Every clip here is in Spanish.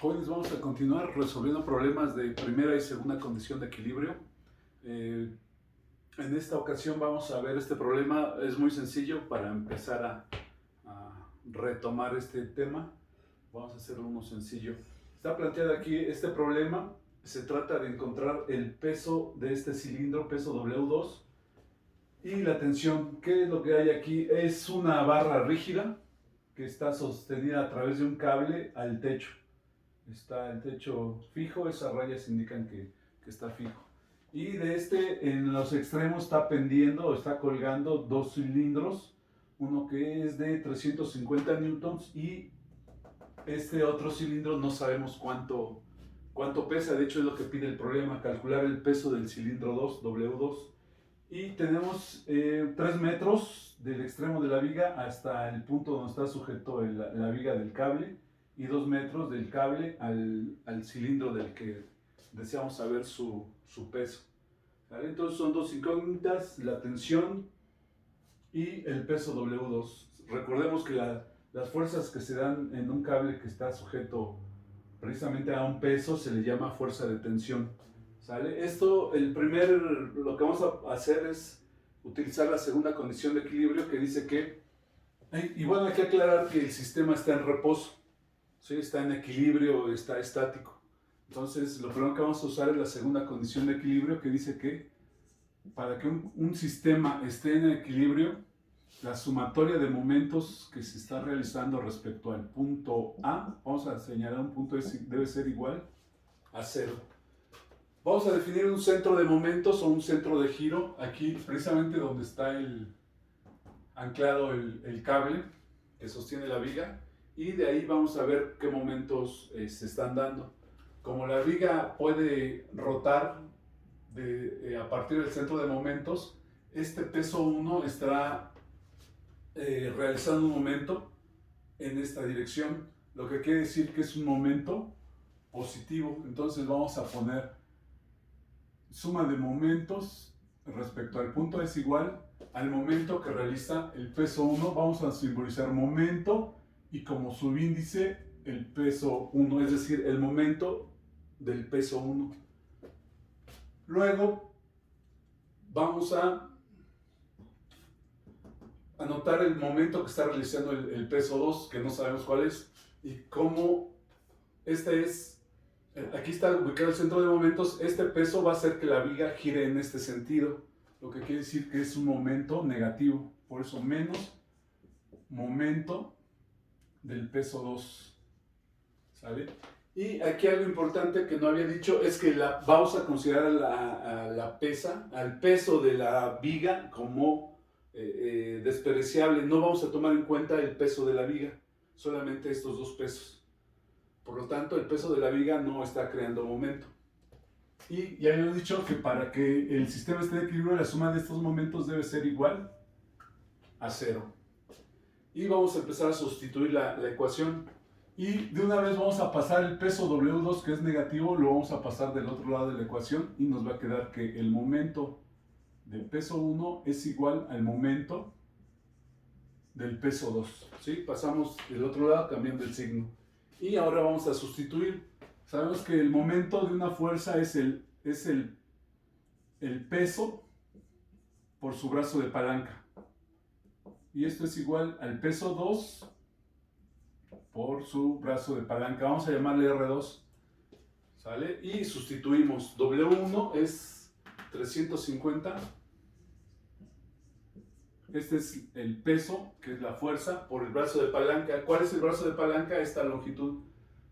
Jóvenes, vamos a continuar resolviendo problemas de primera y segunda condición de equilibrio. Eh, en esta ocasión vamos a ver este problema, es muy sencillo para empezar a retomar este tema. Vamos a hacerlo uno sencillo. Está planteado aquí este problema, se trata de encontrar el peso de este cilindro, peso W2, y la tensión. ¿Qué es lo que hay aquí? Es una barra rígida que está sostenida a través de un cable al techo. Está el techo fijo, esas rayas indican que está fijo. Y de este, en los extremos está pendiendo o está colgando dos cilindros, uno que es de 350 newtons y este otro cilindro no sabemos cuánto pesa. De hecho es lo que pide el problema, calcular el peso del cilindro 2, W2. Y tenemos 3 metros del extremo de la viga hasta el punto donde está sujeto la viga del cable y 2 metros del cable al cilindro del que deseamos saber su peso. ¿Vale? Entonces son dos incógnitas, la tensión y el peso W2. Recordemos que las fuerzas que se dan en un cable que está sujeto precisamente a un peso se le llama fuerza de tensión. ¿Sale? Esto, lo que vamos a hacer es utilizar la segunda condición de equilibrio que dice que, y bueno, hay que aclarar que el sistema está en reposo, ¿sí? Está en equilibrio, está estático. Entonces, lo primero que vamos a usar es la segunda condición de equilibrio que dice que para que un sistema esté en equilibrio, la sumatoria de momentos que se está realizando respecto al punto A, vamos a señalar un punto, debe ser igual a cero. Vamos a definir un centro de momentos o un centro de giro, aquí precisamente donde está anclado el cable que sostiene la viga, y de ahí vamos a ver qué momentos se están dando. Como la viga puede rotar a partir del centro de momentos, este peso 1 estará realizando un momento en esta dirección, lo que quiere decir que es un momento positivo. Entonces vamos a poner suma de momentos respecto al punto es igual al momento que realiza el peso 1. Vamos a simbolizar momento y como subíndice el peso 1, es decir, el momento del peso 1. Luego vamos a anotar el momento que está realizando el peso 2, que no sabemos cuál es, y cómo este es, aquí está ubicado el centro de momentos. Este peso va a hacer que la viga gire en este sentido, lo que quiere decir que es un momento negativo, por eso menos momento del peso 2, ¿sale? Y aquí algo importante que no había dicho es que vamos a considerar al peso de la viga como despreciable. No vamos a tomar en cuenta el peso de la viga, solamente estos dos pesos. Por lo tanto, el peso de la viga no está creando momento. Y ya hemos dicho que para que el sistema esté en equilibrio, la suma de estos momentos debe ser igual a cero. Y vamos a empezar a sustituir la ecuación. Y de una vez vamos a pasar el peso W2, que es negativo, lo vamos a pasar del otro lado de la ecuación y nos va a quedar que el momento del peso 1 es igual al momento del peso 2. ¿Sí? Pasamos del otro lado cambiando el signo. Y ahora vamos a sustituir. Sabemos que el momento de una fuerza es el peso por su brazo de palanca. Y esto es igual al peso 2 por su brazo de palanca. Vamos a llamarle R2. ¿Sale? Y sustituimos. W1 es 350. Este es el peso, que es la fuerza, por el brazo de palanca. ¿Cuál es el brazo de palanca? Esta longitud.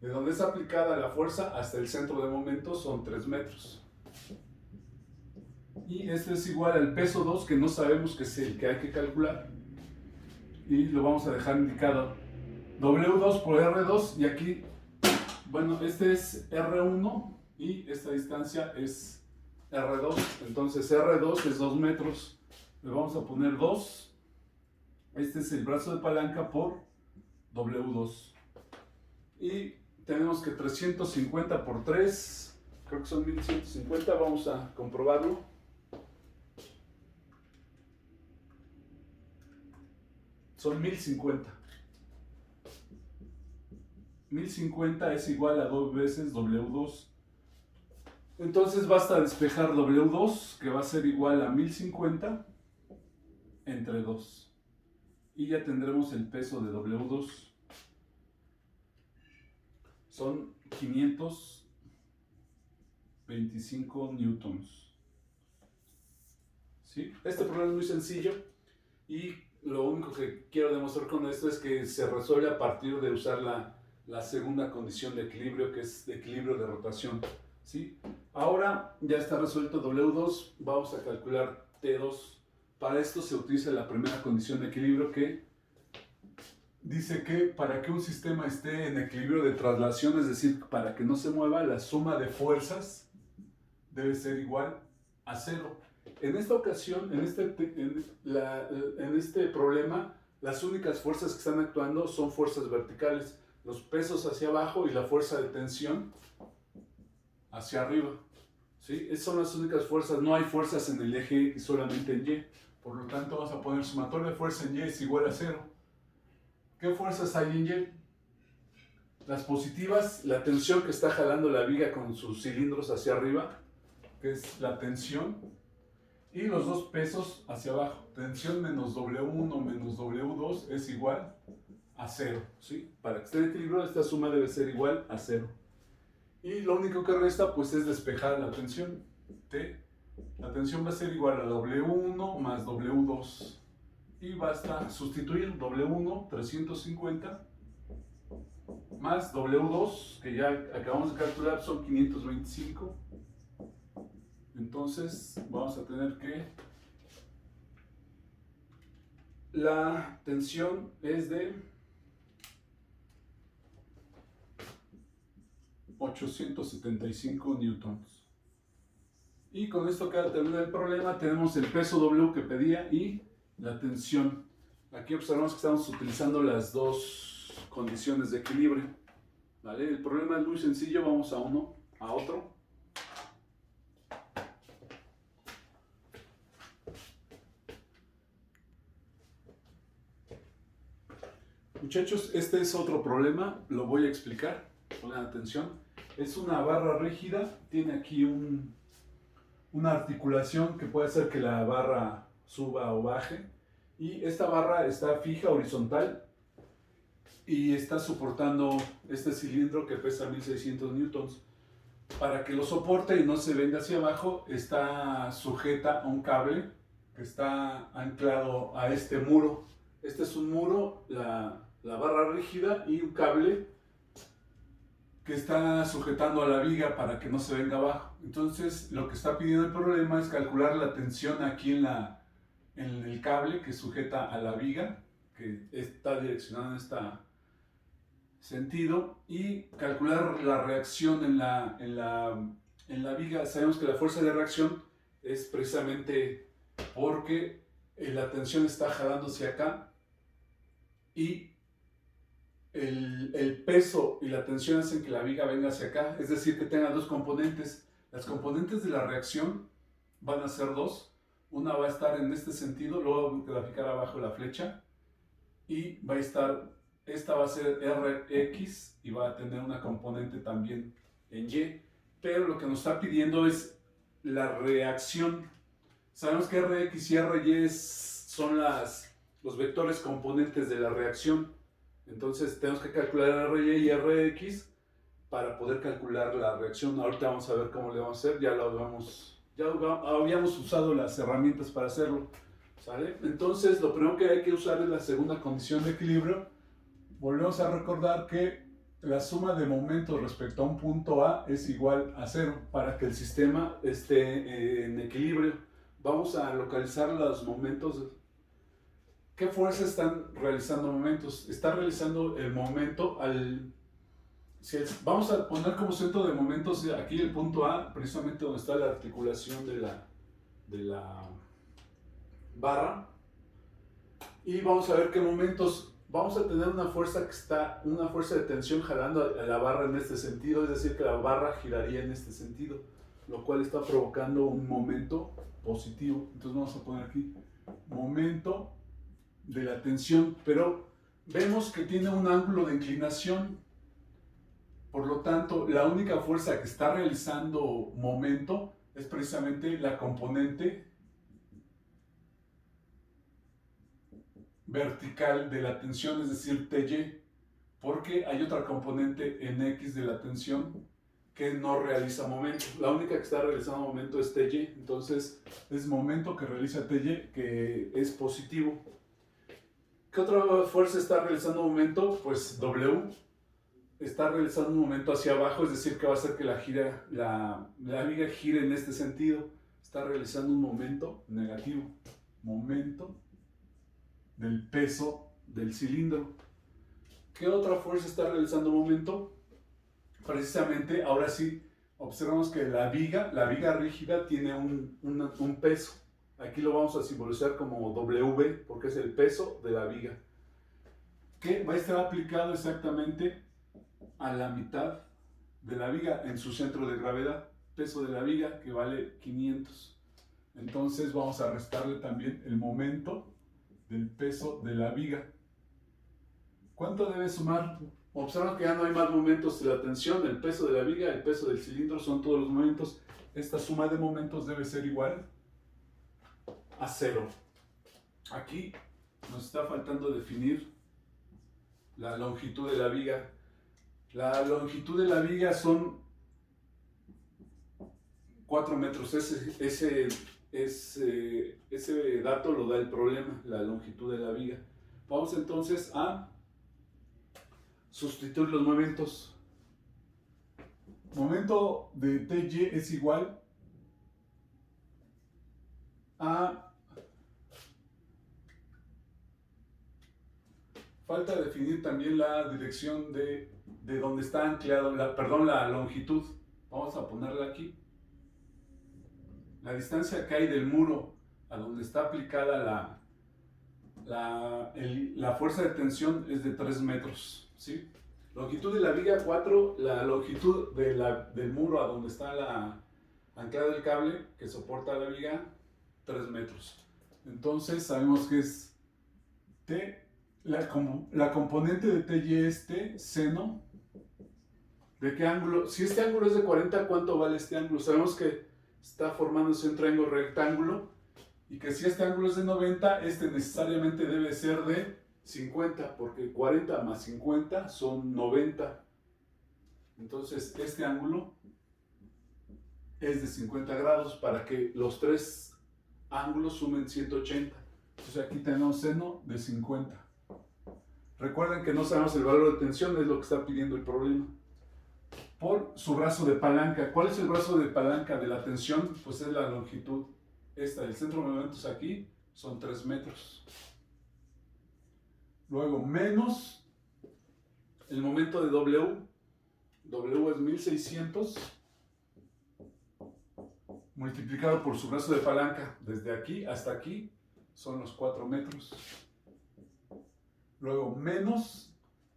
De donde es aplicada la fuerza hasta el centro de momento son 3 metros. Y este es igual al peso 2, que no sabemos que es el que hay que calcular. Y lo vamos a dejar indicado. W2 por R2, y aquí, bueno, este es R1 y esta distancia es R2. Entonces R2 es 2 metros. Le vamos a poner 2. Este es el brazo de palanca por W2. Y tenemos que 350 por 3, creo que son 1150. Vamos a comprobarlo. Son 1050. 1050 es igual a 2 veces W2. Entonces basta despejar W2, que va a ser igual a 1050 entre 2. Y ya tendremos el peso de W2. Son 525 newtons. ¿Sí? Este problema es muy sencillo y lo único que quiero demostrar con esto es que se resuelve a partir de usar la segunda condición de equilibrio, que es de equilibrio de rotación. ¿Sí? Ahora ya está resuelto W2, vamos a calcular T2. Para esto se utiliza la primera condición de equilibrio, que dice que para que un sistema esté en equilibrio de traslación, es decir, para que no se mueva, la suma de fuerzas debe ser igual a 0. En esta ocasión, en este problema, las únicas fuerzas que están actuando son fuerzas verticales, los pesos hacia abajo y la fuerza de tensión hacia arriba. ¿Sí? Esas son las únicas fuerzas, no hay fuerzas en el eje X, solamente en Y. Por lo tanto, vamos a poner sumatoria de fuerza en Y es igual a 0. ¿Qué fuerzas hay en Y? Las positivas, la tensión que está jalando la viga con sus cilindros hacia arriba, que es la tensión, y los dos pesos hacia abajo. Tensión menos W1 menos W2 es igual a 0. ¿Sí? Para que esté en equilibrio, esta suma debe ser igual a 0. Y lo único que resta pues es despejar la tensión. T. La tensión va a ser igual a W1 más W2. Y basta sustituir W1, 350, más W2, que ya acabamos de calcular, son 525. Entonces vamos a tener que la tensión es de 875 newtons. Y con esto queda terminado el problema. Tenemos el peso W que pedía y la tensión. Aquí observamos que estamos utilizando las dos condiciones de equilibrio. ¿Vale? El problema es muy sencillo. Vamos a otro. Muchachos, este es otro problema. Lo voy a explicar. Pongan atención. Es una barra rígida. Tiene aquí una articulación que puede hacer que la barra suba o baje, y esta barra está fija horizontal y está soportando este cilindro que pesa 1600 newtons. Para que lo soporte y no se venga hacia abajo, está sujeta a un cable que está anclado a este muro. Este es un muro, la barra rígida, y un cable que está sujetando a la viga para que no se venga abajo. Entonces, lo que está pidiendo el problema es calcular la tensión aquí en el cable que sujeta a la viga, que está direccionado en este sentido, y calcular la reacción en la viga. Sabemos que la fuerza de reacción es precisamente porque la tensión está jalando hacia acá, y el peso y la tensión hacen que la viga venga hacia acá, es decir, que tenga dos componentes. Las componentes de la reacción van a ser dos. Una va a estar en este sentido, luego voy a graficar abajo la flecha, y va a estar, esta va a ser Rx y va a tener una componente también en Y, pero lo que nos está pidiendo es la reacción. Sabemos que Rx y Ry son los vectores componentes de la reacción. Entonces tenemos que calcular Ry y Rx para poder calcular la reacción. Ahorita vamos a ver cómo le vamos a hacer. Ya habíamos usado las herramientas para hacerlo. ¿Sale? Entonces lo primero que hay que usar es la segunda condición de equilibrio. Volvemos a recordar que la suma de momentos respecto a un punto A es igual a 0 para que el sistema esté en equilibrio. Vamos a localizar los momentos. ¿Qué fuerzas están realizando momentos? Está realizando el momento vamos a poner como centro de momentos aquí el punto A, precisamente donde está la articulación de la barra. Y vamos a ver qué momentos. Vamos a tener una fuerza de tensión jalando a la barra en este sentido, es decir, que la barra giraría en este sentido, lo cual está provocando un momento positivo. Entonces vamos a poner aquí momento de la tensión, pero vemos que tiene un ángulo de inclinación. Por lo tanto, la única fuerza que está realizando momento es precisamente la componente vertical de la tensión, es decir, Ty, porque hay otra componente en X de la tensión que no realiza momento. La única que está realizando momento es Ty, entonces es momento que realiza Ty que es positivo. ¿Qué otra fuerza está realizando momento? Pues W está realizando un momento hacia abajo, es decir, que va a hacer que la viga gire en este sentido. Está realizando un momento negativo, momento del peso del cilindro. ¿Qué otra fuerza está realizando momento? Precisamente, ahora sí, observamos que la viga rígida tiene un peso. Aquí lo vamos a simbolizar como W, porque es el peso de la viga, que va a estar aplicado exactamente a la mitad de la viga en su centro de gravedad. Peso de la viga que vale 500. Entonces vamos a restarle también el momento del peso de la viga. ¿Cuánto debe sumar? Observan que ya no hay más momentos de la tensión, el peso de la viga, el peso del cilindro, son todos los momentos. Esta suma de momentos debe ser igual a 0. Aquí nos está faltando definir la longitud de la viga. La longitud de la viga son 4 metros. Ese dato lo da el problema, la longitud de la viga. Vamos entonces a sustituir los momentos. Momento de Ty es igual a... Falta definir también la dirección de donde está anclado, la longitud. Vamos a ponerla aquí. La distancia que hay del muro a donde está aplicada la fuerza de tensión es de 3 metros. ¿Sí? Longitud de la viga 4, la longitud del muro a donde está anclada el cable que soporta la viga 3 metros. Entonces sabemos que es T. La componente de Ty es T, seno. ¿De qué ángulo? Si este ángulo es de 40, ¿cuánto vale este ángulo? Sabemos que está formándose un triángulo rectángulo y que si este ángulo es de 90, este necesariamente debe ser de 50, porque 40 más 50 son 90. Entonces este ángulo es de 50 grados para que los tres ángulos sumen 180. Entonces aquí tenemos seno de 50. Recuerden que no sabemos el valor de tensión, es lo que está pidiendo el problema. Por su brazo de palanca. ¿Cuál es el brazo de palanca de la tensión? Pues es la longitud. El centro de momentos aquí son 3 metros. Luego, menos el momento de W. W es 1600 multiplicado por su brazo de palanca. Desde aquí hasta aquí son los 4 metros. Luego, menos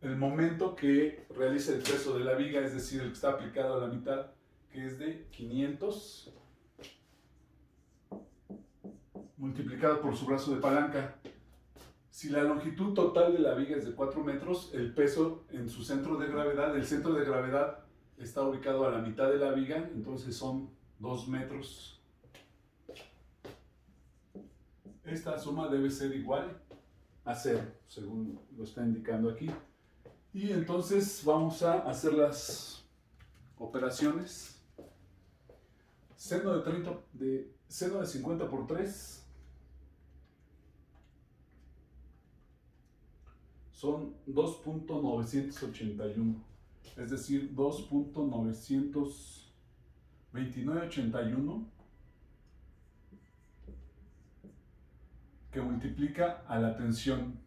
el momento que realiza el peso de la viga, es decir, el que está aplicado a la mitad, que es de 500, multiplicado por su brazo de palanca. Si la longitud total de la viga es de 4 metros, el peso en su centro de gravedad, el centro de gravedad está ubicado a la mitad de la viga, entonces son 2 metros. Esta suma debe ser igual a 0, según lo está indicando aquí. Y entonces vamos a hacer las operaciones. Seno de 50 por 3 son 2.981, es decir, 2.92981 que multiplica a la tensión.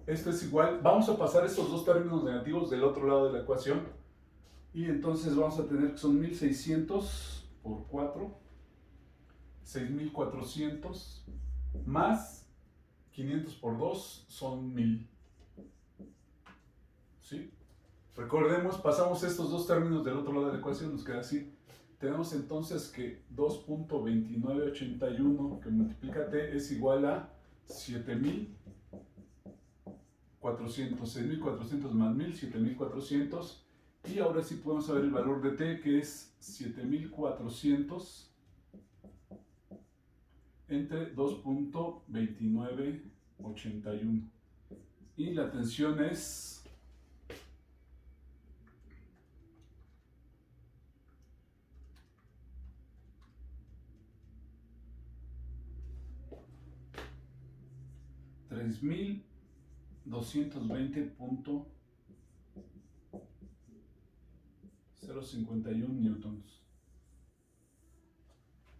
Esto es igual, vamos a pasar estos dos términos negativos del otro lado de la ecuación y entonces vamos a tener que son 1600 por 4, 6400 más 500 por 2 son 1000. ¿Sí? Recordemos, pasamos estos dos términos del otro lado de la ecuación, nos queda así. Tenemos entonces que 2.2981 que multiplica T es igual a 7400, 6400 más 1000, 7400, Y ahora sí podemos saber el valor de T, que es 7400 entre 2.2981. Y la tensión es 3220.051 newtons.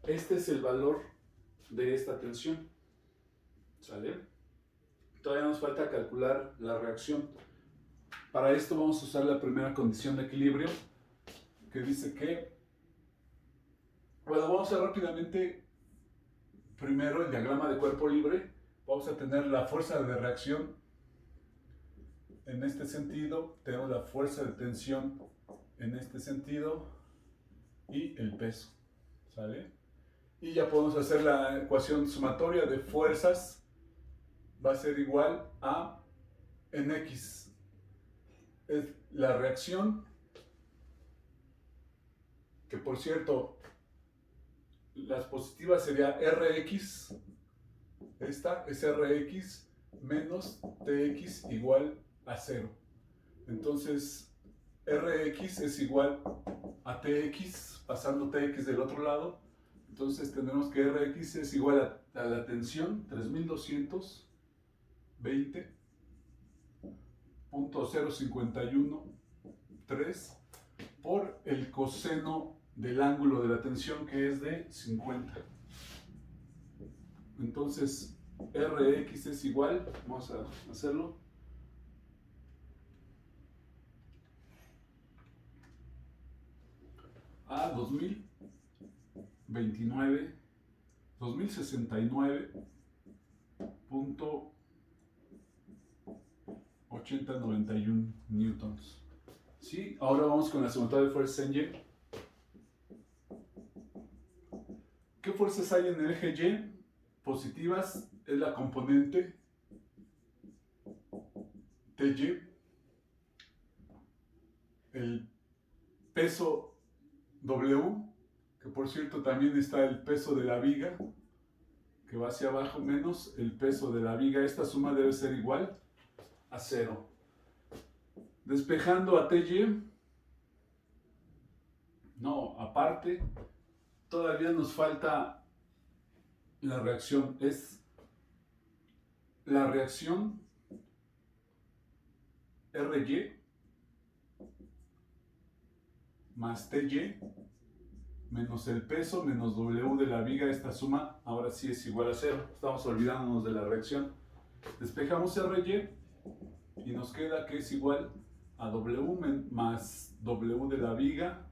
Este es el valor de esta tensión. ¿Sale? Todavía nos falta calcular la reacción. Para esto vamos a usar la primera condición de equilibrio, que dice que, bueno, vamos a ver rápidamente primero el diagrama de cuerpo libre. Vamos a tener la fuerza de reacción en este sentido, tenemos la fuerza de tensión en este sentido y el peso, ¿sale? Y ya podemos hacer la ecuación sumatoria de fuerzas, va a ser igual a en X. Es la reacción, que por cierto, las positivas sería Rx, esta es Rx menos Tx igual a 0. Entonces, Rx es igual a Tx, pasando Tx del otro lado. Entonces tendremos que Rx es igual a la tensión 3220.051.3 por el coseno del ángulo de la tensión, que es de 50. Entonces Rx es igual, vamos a hacerlo, a 2069.8091 newtons. ¿Sí? Ahora vamos con la sumatoria de fuerzas en Y. ¿Qué fuerzas hay en el eje Y? Positivas es la componente TY, el peso W, que por cierto también está el peso de la viga, que va hacia abajo, menos el peso de la viga. Esta suma debe ser igual a 0. Despejando a TY, no, aparte, todavía nos falta la reacción. Es la reacción RY más TY menos el peso menos W de la viga. Esta suma ahora sí es igual a 0. Estamos olvidándonos de la reacción. Despejamos RY y nos queda que es igual a W más W de la viga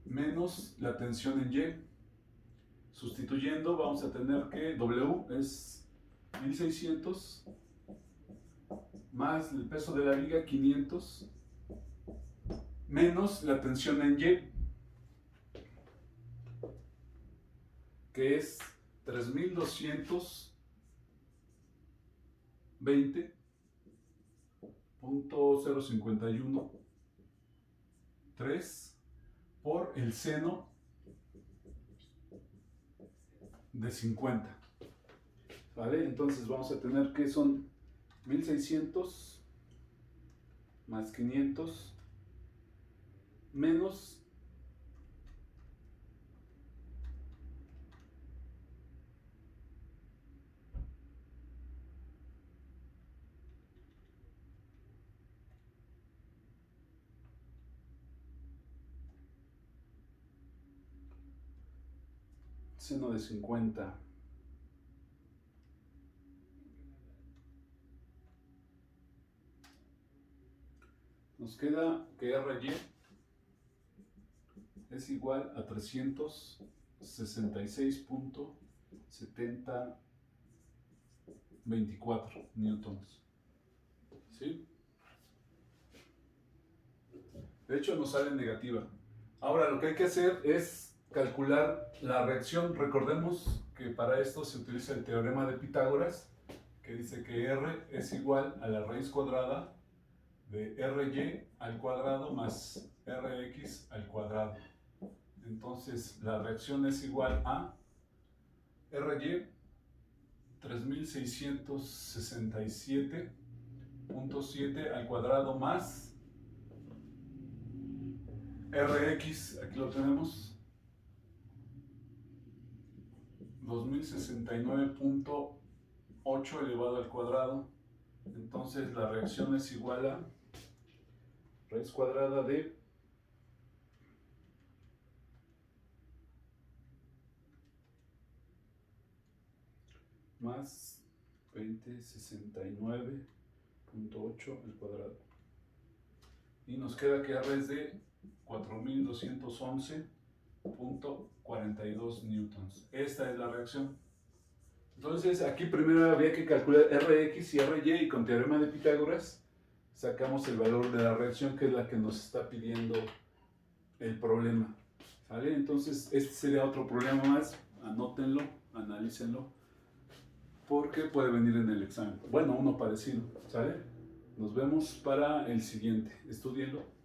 menos la tensión en Y. Sustituyendo, vamos a tener que W es 1600 más el peso de la viga 500 menos la tensión en Y, que es 3220.051.3 por el seno de 50. ¿Vale? Entonces vamos a tener que son 1600 más 500 menos seno de 50. Nos queda que RY es igual a 366.7024 newtons. ¿Sí? De hecho nos sale negativa. Ahora lo que hay que hacer es calcular la reacción. Recordemos que para esto se utiliza el teorema de Pitágoras, que dice que R es igual a la raíz cuadrada de RY al cuadrado más RX al cuadrado. Entonces la reacción es igual a RY 3667.7 al cuadrado más RX, aquí lo tenemos, 2069.8 elevado al cuadrado. Entonces la reacción es igual a raíz cuadrada de más 2069.8 al cuadrado. Y nos queda que R es de 4211.42 newtons. Esta es la reacción. Entonces aquí primero había que calcular Rx y Ry, y con teorema de Pitágoras sacamos el valor de la reacción, que es la que nos está pidiendo el problema. ¿Sale? Entonces este sería otro problema más. Anótenlo, analícenlo, porque puede venir en el examen. Bueno, uno parecido. ¿Sale? Nos vemos para el siguiente. Estúdienlo.